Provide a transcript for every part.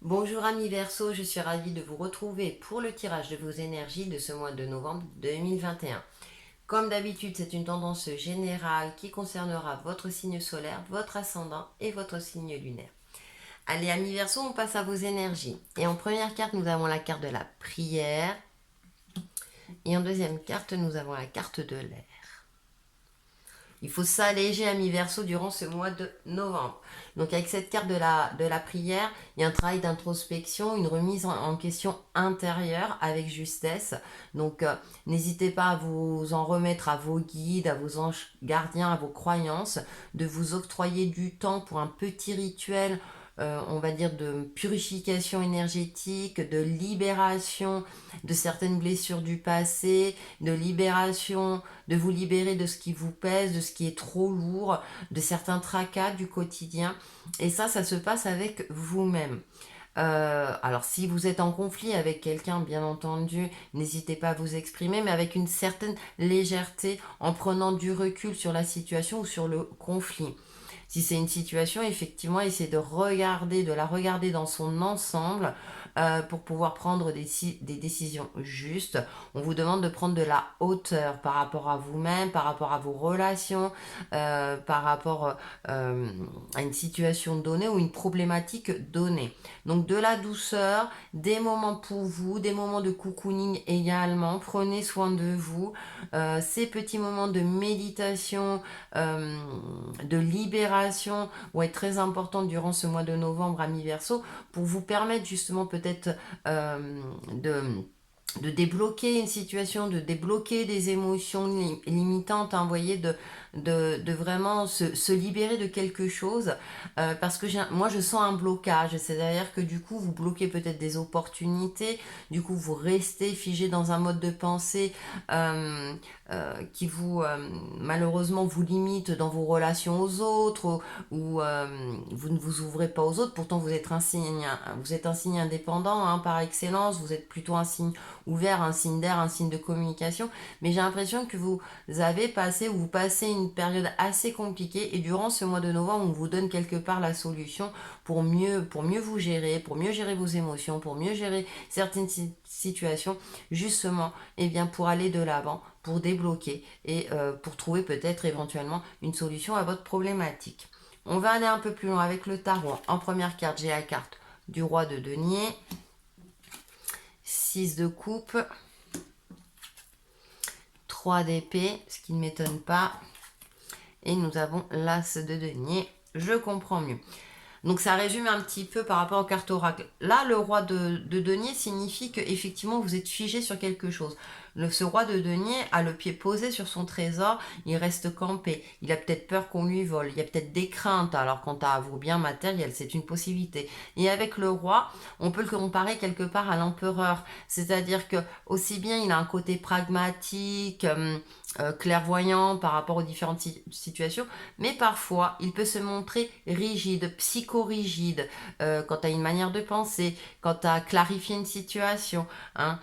Bonjour amis Verseau, je suis ravie de vous retrouver pour le tirage de vos énergies de ce mois de novembre 2021. Comme d'habitude, c'est une tendance générale qui concernera votre signe solaire, votre ascendant et votre signe lunaire. Allez amis Verseau, on passe à vos énergies. Et en première carte, nous avons la carte de la prière. Et en deuxième carte, nous avons la carte de l'air. Il faut s'alléger à mi-verso durant ce mois de novembre. Donc avec cette carte de la prière, il y a un travail d'introspection, une remise en question intérieure avec justesse. Donc n'hésitez pas à vous en remettre à vos guides, à vos anges gardiens, à vos croyances, de vous octroyer du temps pour un petit rituel, on va dire, de purification énergétique, de libération de certaines blessures du passé, de libération, de vous libérer de ce qui vous pèse, de ce qui est trop lourd, de certains tracas du quotidien. Et ça se passe avec vous-même. Alors si vous êtes en conflit avec quelqu'un, bien entendu, n'hésitez pas à vous exprimer, mais avec une certaine légèreté, en prenant du recul sur la situation ou sur le conflit. Si c'est une situation, effectivement, essayez de la regarder dans son ensemble pour pouvoir prendre des décisions justes. On vous demande de prendre de la hauteur par rapport à vous-même, par rapport à vos relations, par rapport à une situation donnée ou une problématique donnée. Donc de la douceur, des moments pour vous, des moments de cocooning également. Prenez soin de vous. Ces petits moments de méditation, de libération vont être très importants durant ce mois de novembre à mi-verso pour vous permettre justement peut-être de débloquer une situation, de débloquer des émotions limitantes, hein, vous voyez, de vraiment se libérer de quelque chose, parce que moi je sens un blocage, c'est-à-dire que du coup vous bloquez peut-être des opportunités, du coup vous restez figé dans un mode de pensée qui vous malheureusement vous limite dans vos relations aux autres, ou vous ne vous ouvrez pas aux autres, pourtant vous êtes un signe indépendant, hein, par excellence, vous êtes plutôt un signe ouvert, un signe d'air, un signe de communication, mais j'ai l'impression que vous avez passé ou vous passez une période assez compliquée, et durant ce mois de novembre, on vous donne quelque part la solution pour mieux vous gérer, pour mieux gérer vos émotions, pour mieux gérer certaines situations, justement, et bien pour aller de l'avant, pour débloquer et pour trouver peut-être éventuellement une solution à votre problématique. On va aller un peu plus loin avec le tarot. En première carte, j'ai la carte du roi de denier, 6 de coupe, 3 d'épée, ce qui ne m'étonne pas, et nous avons l'as de denier. Je comprends mieux. Donc ça résume un petit peu par rapport aux cartes oracle. Là, le roi de denier signifie que effectivement vous êtes figé sur quelque chose. Ce roi de denier a le pied posé sur son trésor, il reste campé. Il a peut-être peur qu'on lui vole, il y a peut-être des craintes. Alors quant à vos biens matériels, c'est une possibilité. Et avec le roi, on peut le comparer quelque part à l'empereur. C'est-à-dire que aussi bien il a un côté pragmatique, clairvoyant par rapport aux différentes situations, mais parfois il peut se montrer rigide, psychorigide, quant à une manière de penser, quant à clarifier une situation, hein.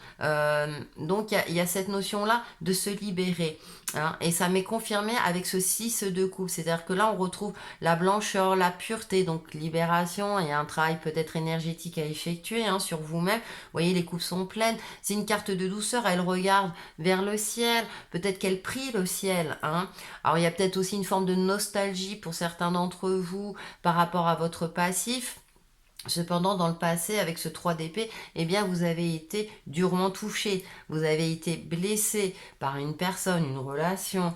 Donc il y a cette notion-là de se libérer, hein, et ça m'est confirmé avec ce 6 de coupe, c'est-à-dire que là on retrouve la blancheur, la pureté, donc libération, et un travail peut-être énergétique à effectuer, hein, sur vous-même. Vous voyez, les coupes sont pleines, c'est une carte de douceur, elle regarde vers le ciel, peut-être qu'elle prie le ciel, hein. Alors il y a peut-être aussi une forme de nostalgie pour certains d'entre vous par rapport à votre passif. Cependant, dans le passé, avec ce 3 d'épée, eh bien, vous avez été durement touché. Vous avez été blessé par une personne, une relation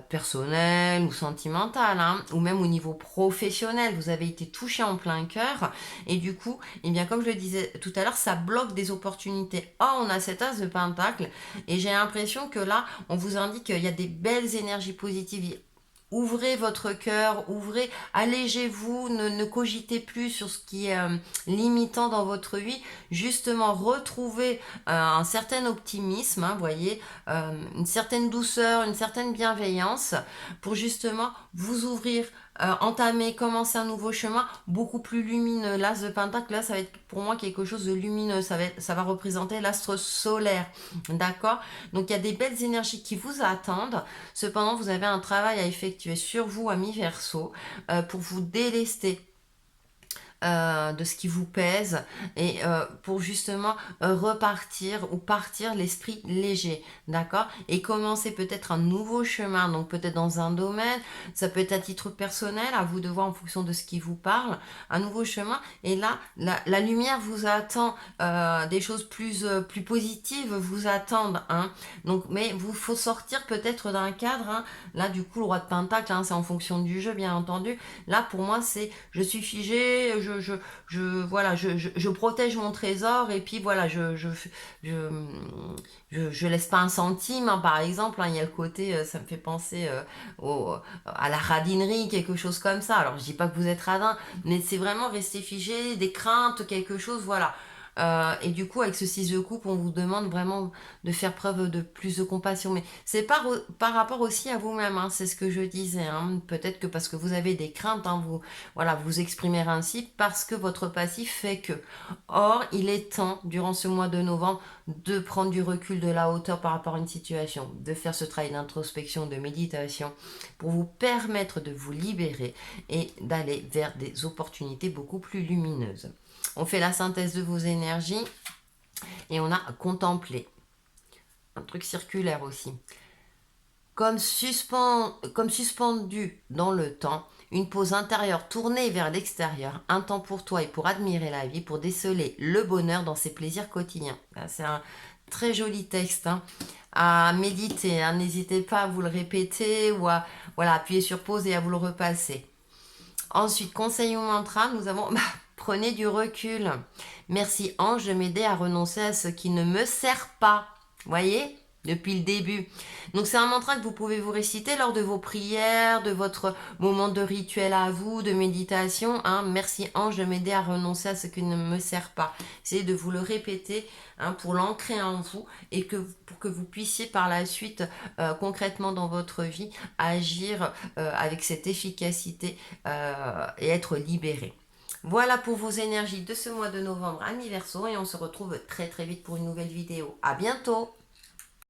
personnelle ou sentimentale, hein, ou même au niveau professionnel. Vous avez été touché en plein cœur. Et du coup, eh bien, comme je le disais tout à l'heure, ça bloque des opportunités. Oh, on a cet as de pentacle. Et j'ai l'impression que là, on vous indique qu'il y a des belles énergies positives. Ouvrez votre cœur, ouvrez, allégez-vous, ne cogitez plus sur ce qui est limitant dans votre vie. Justement, retrouvez un certain optimisme, hein, voyez, une certaine douceur, une certaine bienveillance pour justement vous ouvrir, entamer, commencer un nouveau chemin beaucoup plus lumineux. L'as de Pentacle, là, ça va être pour moi quelque chose de lumineux. Ça va représenter l'astre solaire, d'accord? Donc, il y a des belles énergies qui vous attendent. Cependant, vous avez un travail à effectuer sur vous à mi-verso pour vous délester de ce qui vous pèse et pour justement repartir ou partir l'esprit léger, d'accord? Et commencer peut-être un nouveau chemin, donc peut-être dans un domaine, ça peut être à titre personnel, à vous de voir en fonction de ce qui vous parle, un nouveau chemin. Et là, la lumière vous attend, des choses plus positives vous attendent, hein. Donc, mais vous faut sortir peut-être d'un cadre, hein. Là, du coup, le roi de Pentacle, hein, c'est en fonction du jeu, bien entendu. Là, pour moi, c'est je suis figé, voilà, je protège mon trésor et puis voilà, je, je laisse pas un centime, hein, par exemple. Hein, il y a le côté, ça me fait penser à la radinerie, quelque chose comme ça. Alors, je dis pas que vous êtes radin, mais c'est vraiment rester figé, des craintes, quelque chose, voilà. Et du coup, avec ce 6 de coupe, on vous demande vraiment de faire preuve de plus de compassion. Mais c'est par rapport aussi à vous-même, hein, c'est ce que je disais. Hein. Peut-être que parce que vous avez des craintes, hein, vous, voilà, vous exprimez ainsi parce que votre passif fait que. Or, il est temps, durant ce mois de novembre, de prendre du recul, de la hauteur par rapport à une situation, de faire ce travail d'introspection, de méditation, pour vous permettre de vous libérer et d'aller vers des opportunités beaucoup plus lumineuses. On fait la synthèse de vos énergies et on a contemplé. Un truc circulaire aussi. Comme suspendu dans le temps, une pause intérieure tournée vers l'extérieur, un temps pour toi et pour admirer la vie, pour déceler le bonheur dans ses plaisirs quotidiens. C'est un très joli texte, hein, à méditer. Hein. N'hésitez pas à vous le répéter ou à voilà, appuyer sur pause et à vous le repasser. Ensuite, conseil au mantra, nous avons prenez du recul. Merci Ange de m'aider à renoncer à ce qui ne me sert pas. Voyez, depuis le début. Donc c'est un mantra que vous pouvez vous réciter lors de vos prières, de votre moment de rituel à vous, de méditation. Hein. Merci Ange de m'aider à renoncer à ce qui ne me sert pas. Essayez de vous le répéter, hein, pour l'ancrer en vous et pour que vous puissiez par la suite concrètement dans votre vie agir avec cette efficacité et être libéré. Voilà pour vos énergies de ce mois de novembre anniversaire et on se retrouve très très vite pour une nouvelle vidéo. À bientôt!